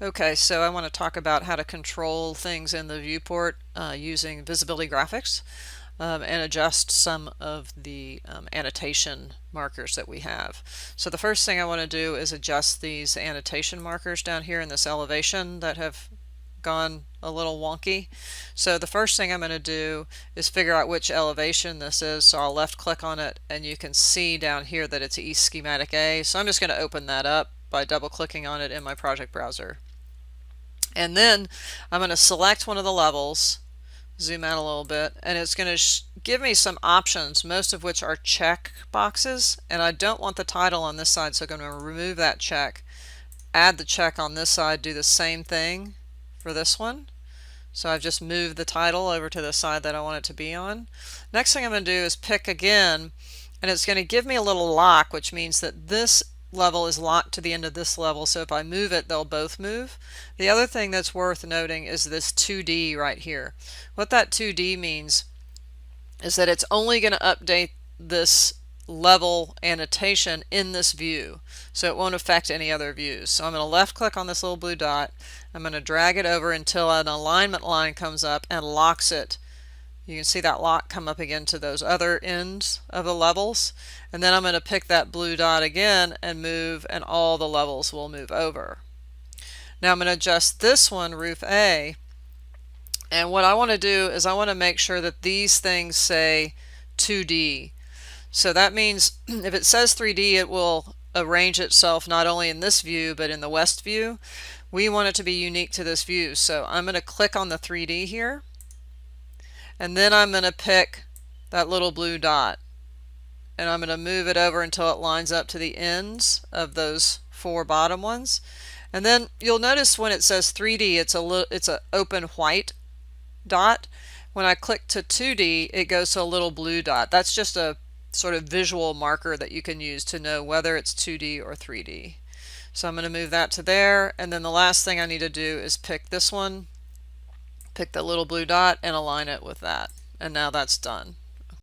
Okay, so I want to talk about how to control things in the viewport using visibility graphics and adjust some of the annotation markers that we have. So the first thing I want to do is adjust these annotation markers down here in this elevation that have gone a little wonky. So the first thing I'm going to do is figure out which elevation this is. So I'll left click on it and you can see down here that it's East Schematic A. So I'm just going to open that up by double clicking on it in my project browser. And then I'm going to select one of the levels, zoom out a little bit, and it's going to give me some options, most of which are check boxes, and I don't want the title on this side, so I'm going to remove that check, add the check on this side, do the same thing for this one. So I've just moved the title over to the side that I want it to be on. Next thing I'm going to do is pick again, and it's going to give me a little lock, which means that this level is locked to the end of this level, so if I move it, they'll both move. The other thing that's worth noting is this 2D right here. What that 2D means is that it's only going to update this level annotation in this view, so it won't affect any other views. So I'm going to left click on this little blue dot, I'm going to drag it over until an alignment line comes up and locks it. You can see that lock come up again to those other ends of the levels, and then I'm going to pick that blue dot again and move, and all the levels will move over. Now I'm going to adjust this one, roof A, and what I want to do is I want to make sure that these things say 2D. So that means if it says 3D, it will arrange itself not only in this view but in the west view. We want it to be unique to this view, so I'm going to click on the 3D here, and then I'm going to pick that little blue dot, and I'm going to move it over until it lines up to the ends of those four bottom ones. And then you'll notice when it says 3D, it's an open white dot. When I click to 2D, it goes to a little blue dot. That's just a sort of visual marker that you can use to know whether it's 2D or 3D. So I'm going to move that to there, and then the last thing I need to do is pick this one, pick the little blue dot, and align it with that. And now that's done.